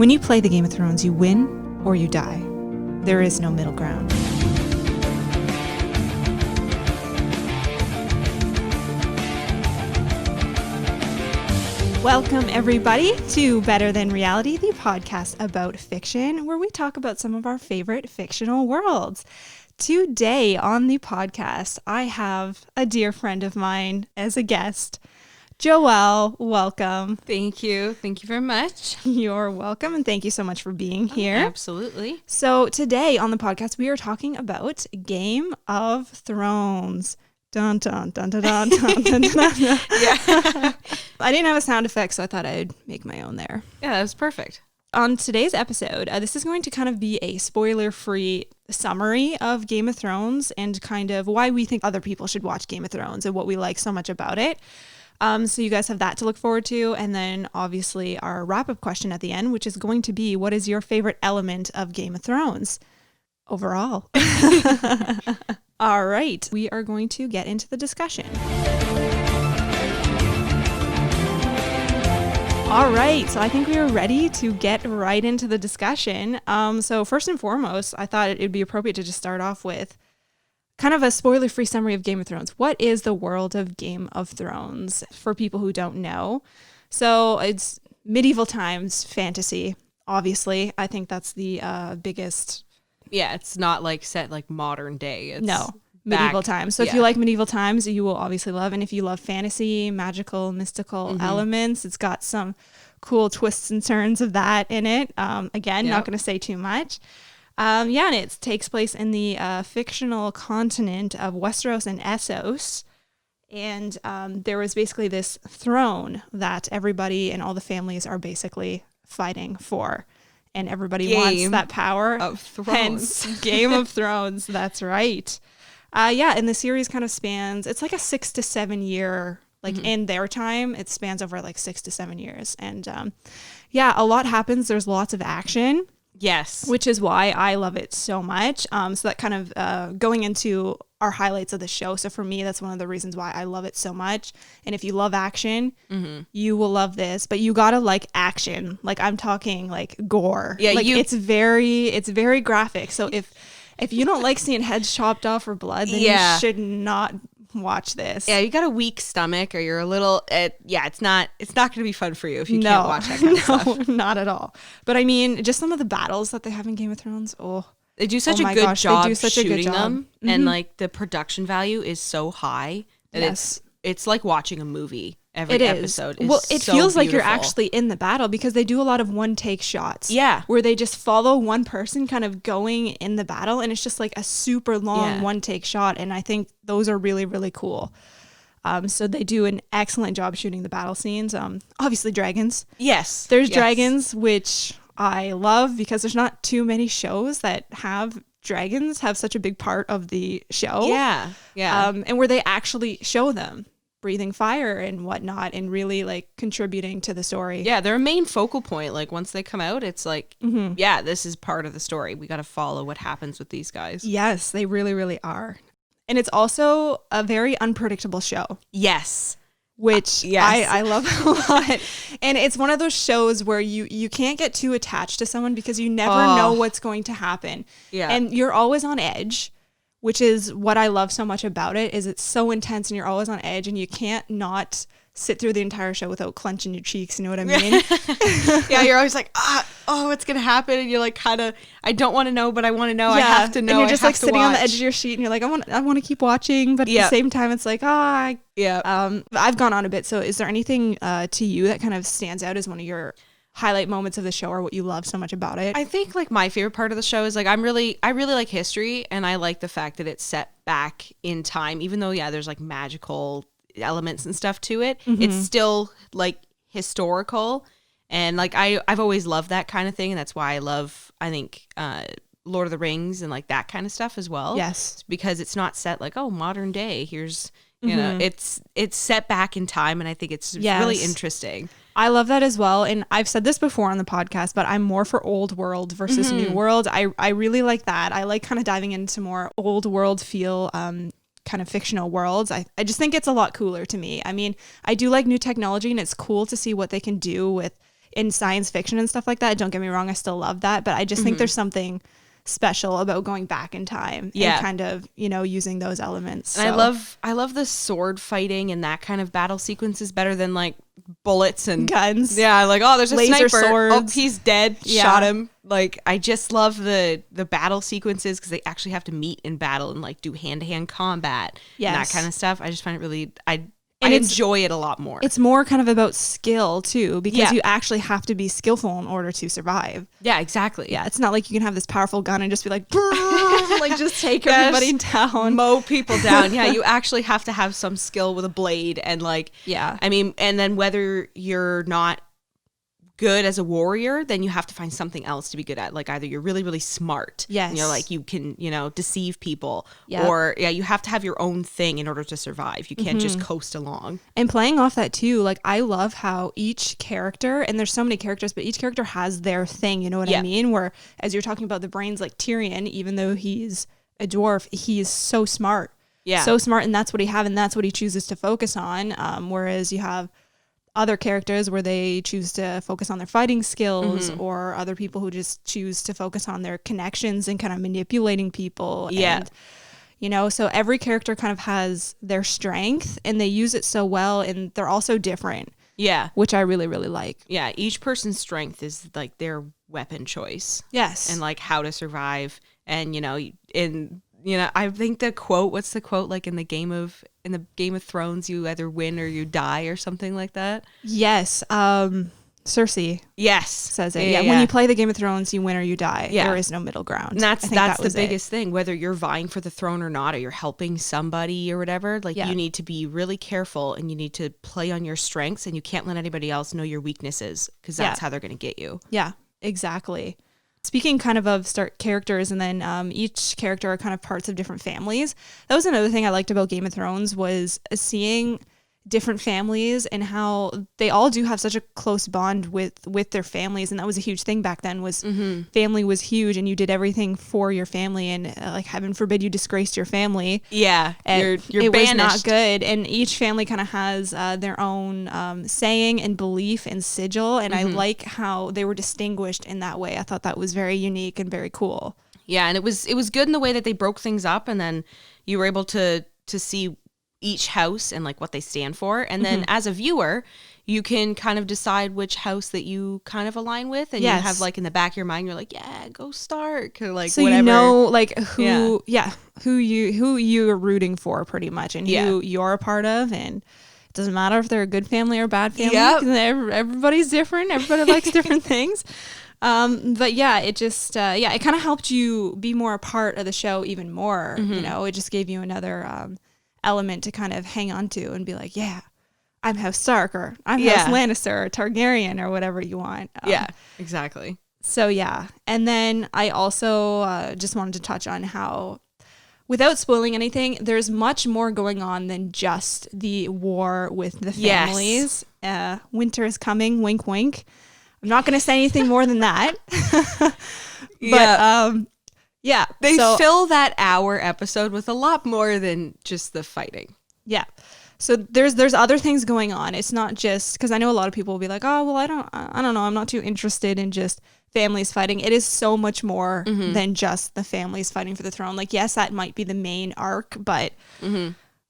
When you play the Game of Thrones, you win or you die. There is no middle ground. Welcome, everybody, to Better Than Reality, the podcast about fiction, where we talk about some of our favorite fictional worlds. Today on the podcast, I have a dear friend of mine as a guest. Joelle, welcome. Thank you. Thank you very much. You're welcome, and thank you so much for being here. Absolutely. So today on the podcast, we are talking about Game of Thrones. Dun, dun, dun, dun, dun, dun, dun, dun, dun. Yeah. I didn't have a sound effect, so I thought I'd make my own there. Yeah, that was perfect. On today's episode, this is going to kind of be a spoiler-free summary of Game of Thrones and kind of why we think other people should watch Game of Thrones and what we like so much about it. So you guys have that to look forward to. And then obviously our wrap-up question at the end, which is going to be, what is your favorite element of Game of Thrones overall? All right, we are going to get into the discussion. All right, so I think we are ready to get right into the discussion. So first and foremost, I thought it'd be appropriate to just start off with kind of a spoiler-free summary of Game of Thrones. What is the world of Game of Thrones for people who don't know? So it's medieval times fantasy, obviously. I think that's the biggest. Yeah, it's not like set like modern day. It's No, medieval times. So if you like medieval times, you will obviously love. And if you love fantasy, magical, mystical elements, it's got some cool twists and turns of that in it. Again, not going to say too much. And it takes place in the fictional continent of Westeros and Essos. And there was basically this throne that everybody and all the families are basically fighting for. And everybody wants that power. Of Thrones. Hence, Game of Thrones. That's right. And the series kind of spans, it's like a 6 to 7 year, in their time, it spans over like 6 to 7 years. And a lot happens. There's lots of action. Yes. Which is why I love it so much. So that kind of going into our highlights of the show. So for me, that's one of the reasons why I love it so much. And if you love action, you will love this. But you gotta like action. Like I'm talking like gore. Yeah, like it's very graphic. So if you don't like seeing heads chopped off or blood, then you should not watch this. Yeah, you got a weak stomach or you're a little it's not going to be fun for you if you can't watch that kind of stuff. Not at all. But I mean, just some of the battles that they have in Game of Thrones. They do such a good job shooting them, and like the production value is so high that it's like watching a movie. Every episode is well, it so feels like beautiful. you're actually in the battle because they do a lot of one take shots. Yeah. Where they just follow one person kind of going in the battle, and it's just like a super long one take shot. And I think those are really, really cool. So they do an excellent job shooting the battle scenes. Obviously dragons. Yes. There's dragons, which I love because there's not too many shows that have dragons have such a big part of the show. Yeah. Yeah. And where they actually show them breathing fire and whatnot and really like contributing to the story. Yeah, they're a main focal point. Like once they come out, it's like, this is part of the story. We got to follow what happens with these guys. Yes, they really, really are. And it's also a very unpredictable show. Yes. Which I love a lot. And it's one of those shows where you can't get too attached to someone because you never know what's going to happen. Yeah. And you're always on edge, which is what I love so much about it, is it's so intense and you're always on edge and you can't not sit through the entire show without clenching your cheeks. You know what I mean? Yeah, you're always like, what's going to happen? And you're like, kind of, I don't want to know, but I want to know. I have to know. And you're just like sitting on the edge of your seat and you're like, I want to keep watching. But at the same time, it's like, I've gone on a bit. So is there anything to you that kind of stands out as one of your highlight moments of the show or what you love so much about it? I think like my favorite part of the show is like I really like history, and I like the fact that it's set back in time, even though there's like magical elements and stuff to it. It's still like historical, and like I've always loved that kind of thing, and that's why I think Lord of the Rings and like that kind of stuff as well. Yes, because it's not set like modern day. Here's it's set back in time, and I think it's really interesting. I love that as well. And I've said this before on the podcast, but I'm more for old world versus new world. I really like that. I like kind of diving into more old world feel kind of fictional worlds. I just think it's a lot cooler to me. I mean, I do like new technology, and it's cool to see what they can do with in science fiction and stuff like that. Don't get me wrong, I still love that, but I just think there's something special about going back in time and kind of, you know, using those elements. And I love the sword fighting and that kind of battle sequences better than like bullets and guns. Yeah, like, oh, there's a laser sniper. swords. Oh, he's dead. Shot him. Like, I just love the battle sequences because they actually have to meet in battle and like do hand-to-hand combat and that kind of stuff. I just find it really, I enjoy it a lot more. It's more kind of about skill too, because you actually have to be skillful in order to survive. Yeah, exactly. Yeah, it's not like you can have this powerful gun and just be like, like just take everybody down, mow people down. Yeah, you actually have to have some skill with a blade and like, I mean, and then whether you're not good as a warrior, then you have to find something else to be good at. Like either you're really, really smart. Yes. And you're like, you can, you know, deceive people. Or you have to have your own thing in order to survive. You can't just coast along. And playing off that too, like I love how each character, and there's so many characters, but each character has their thing, you know what I mean? Where as you're talking about the brains, like Tyrion, even though he's a dwarf, he's so smart. Yeah. So smart, and that's what he have, and that's what he chooses to focus on. Whereas you have other characters where they choose to focus on their fighting skills, or other people who just choose to focus on their connections and kind of manipulating people. And, you know, so every character kind of has their strength and they use it so well, and they're also different. Yeah. Which I really, really like. Yeah. Each person's strength is like their weapon choice. Yes. And like how to survive. And, you know, I think the quote, what's the quote like in the Game of Thrones, you either win or you die or something like that? Yes. Cersei. Yes. Says it. Yeah. When you play the Game of Thrones, you win or you die. Yeah. There is no middle ground. And that's the biggest thing, whether you're vying for the throne or not, or you're helping somebody or whatever, like you need to be really careful and you need to play on your strengths, and you can't let anybody else know your weaknesses, because that's how they're going to get you. Yeah, exactly. Speaking kind of start characters, and then each character are kind of parts of different families. That was another thing I liked about Game of Thrones, was seeing different families and how they all do have such a close bond with their families. And that was a huge thing back then, was family was huge, and you did everything for your family, and like heaven forbid you disgraced your family. Yeah. And you're it banished. Was not good. And each family kind of has their own saying and belief and sigil. And I like how they were distinguished in that way. I thought that was very unique and very cool. Yeah. And it was good in the way that they broke things up, and then you were able to see each house and like what they stand for. And then as a viewer, you can kind of decide which house that you kind of align with, and you have like in the back of your mind, you're like, yeah, go Stark, or like, so whatever. You know, like who you're rooting for pretty much, and who you're a part of. And it doesn't matter if they're a good family or a bad family. Everybody's different. Everybody likes different things. But yeah, it just, it kind of helped you be more a part of the show even more. You know, it just gave you another, element to kind of hang on to and be like, yeah, I'm House Stark, or I'm House Lannister, or Targaryen, or whatever you want. Yeah, exactly. So yeah. And then I also just wanted to touch on how, without spoiling anything, there's much more going on than just the war with the families. Winter is coming, wink, wink. I'm not going to say anything more than that. But yeah, they fill that hour episode with a lot more than just the fighting. Yeah. So there's other things going on. It's not just, because I know a lot of people will be like, oh, well, I don't know, I'm not too interested in just families fighting. It is so much more than just the families fighting for the throne. Like, yes, that might be the main arc, but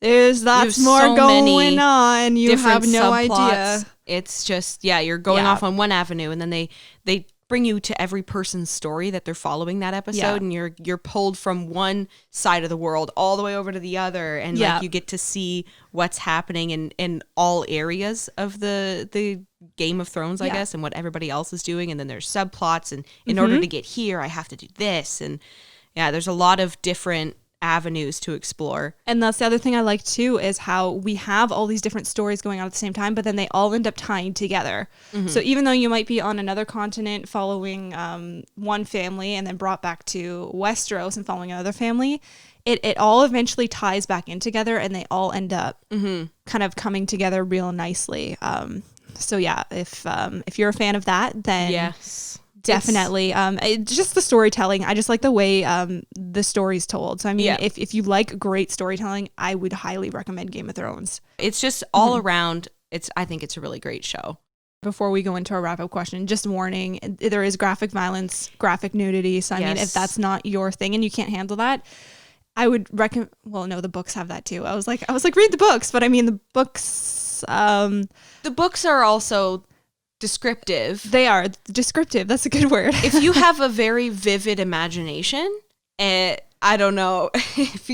there's lots more so going on. You have no idea. It's just, you're going off on one avenue, and then they bring you to every person's story that they're following that episode, and you're pulled from one side of the world all the way over to the other, and like you get to see what's happening in all areas of the Game of Thrones, I guess, and what everybody else is doing. And then there's subplots, and in order to get here, I have to do this, and there's a lot of different avenues to explore. And that's the other thing I like too, is how we have all these different stories going on at the same time, but then they all end up tying together. So even though you might be on another continent following one family, and then brought back to Westeros and following another family, it all eventually ties back in together, and they all end up kind of coming together real nicely. So yeah, if you're a fan of that, then definitely. Just the storytelling. I just like the way the story's told. So I mean, if you like great storytelling, I would highly recommend Game of Thrones. It's just all around. I think it's a really great show. before we go into our wrap-up question, just warning, there is graphic violence, graphic nudity. So, I mean, if that's not your thing and you can't handle that, I would recommend, well, no, the books have that too. I was like, read the books. But I mean, the books are also descriptive. They are descriptive. That's a good word. If you have a very vivid imagination, I don't know, if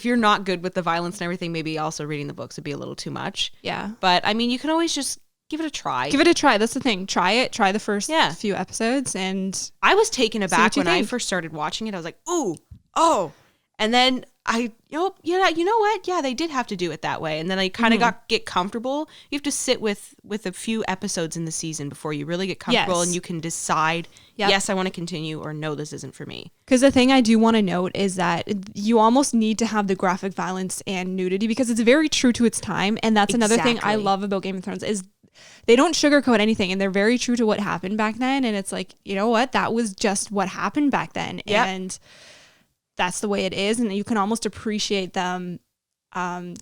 you're not good with the violence and everything, maybe also reading the books would be a little too much. Yeah. But I mean, you can always just give it a try. Give it a try. That's the thing. Try it. Try the first few episodes. And I was taken aback when I first started watching it. I was like, ooh, oh. And then you know what? Yeah, they did have to do it that way. And then I kind of get comfortable. You have to sit with a few episodes in the season before you really get comfortable and you can decide, yes, I want to continue, or no, this isn't for me. Because the thing I do want to note is that you almost need to have the graphic violence and nudity because it's very true to its time. And that's another thing I love about Game of Thrones is they don't sugarcoat anything, and they're very true to what happened back then. And it's like, you know what? That was just what happened back then. Yep. And that's the way it is. And you can almost appreciate them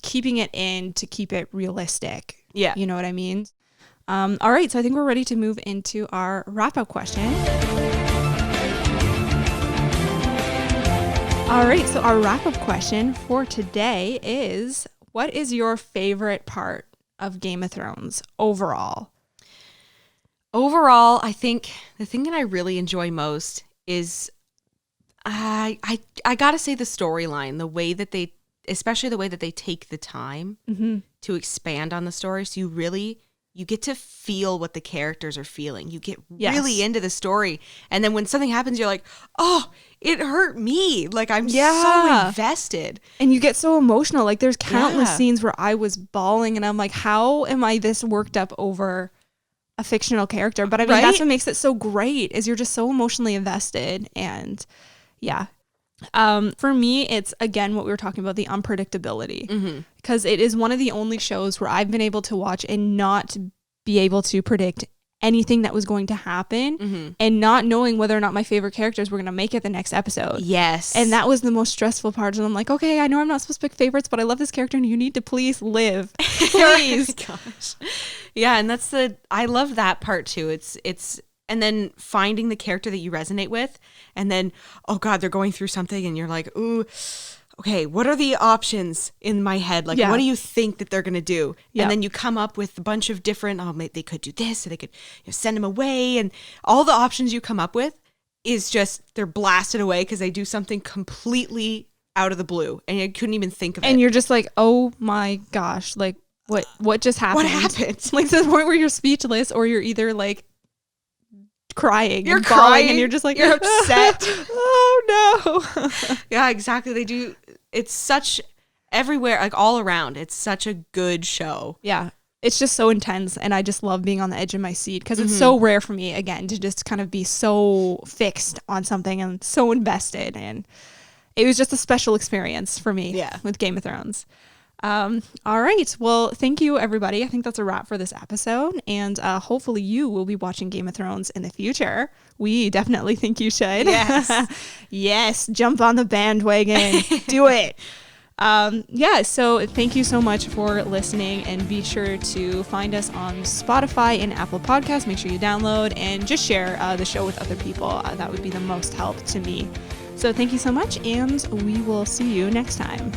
keeping it in to keep it realistic. Yeah. You know what I mean? All right. So I think we're ready to move into our wrap-up question. All right. So our wrap-up question for today is, what is your favorite part of Game of Thrones overall? Overall, I think the thing that I really enjoy most is I gotta say the storyline, the way that they, especially the way that they take the time to expand on the story. So you get to feel what the characters are feeling. You get really into the story. And then when something happens, you're like, oh, it hurt me. Like, I'm so invested. And you get so emotional. Like, there's countless scenes where I was bawling and I'm like, how am I this worked up over a fictional character? But I mean, that's what makes it so great, is you're just so emotionally invested. And for me, it's again what we were talking about, the unpredictability, because it is one of the only shows where I've been able to watch and not be able to predict anything that was going to happen and not knowing whether or not my favorite characters were going to make it the next episode. Yes. And that was the most stressful part. And I'm like, okay, I know I'm not supposed to pick favorites, but I love this character and you need to please live. Please. Oh gosh. Yeah. And I love that part too. It's and then finding the character that you resonate with, and then, oh God, they're going through something and you're like, ooh, okay, what are the options in my head? Like, what do you think that they're going to do? And then you come up with a bunch of different, they could do this, or they could send him away. And all the options you come up with is just, they're blasted away because they do something completely out of the blue and you couldn't even think of it. And you're just like, oh my gosh, like what just happened? What happened? Like, to the point where you're speechless, or you're either like crying, you're crying, and you're just like, you're upset. Oh no. Yeah, exactly. They do. It's such everywhere, like all around. It's such a good show. Yeah. It's just so intense, and I just love being on the edge of my seat because it's so rare for me, again, to just kind of be so fixed on something and so invested. And it was just a special experience for me with Game of Thrones. All right. Well, thank you, everybody. I think that's a wrap for this episode. And hopefully you will be watching Game of Thrones in the future. We definitely think you should. Yes. Yes. Jump on the bandwagon. Do it. So thank you so much for listening, and be sure to find us on Spotify and Apple Podcasts. Make sure you download and just share the show with other people. That would be the most help to me. So thank you so much, and we will see you next time.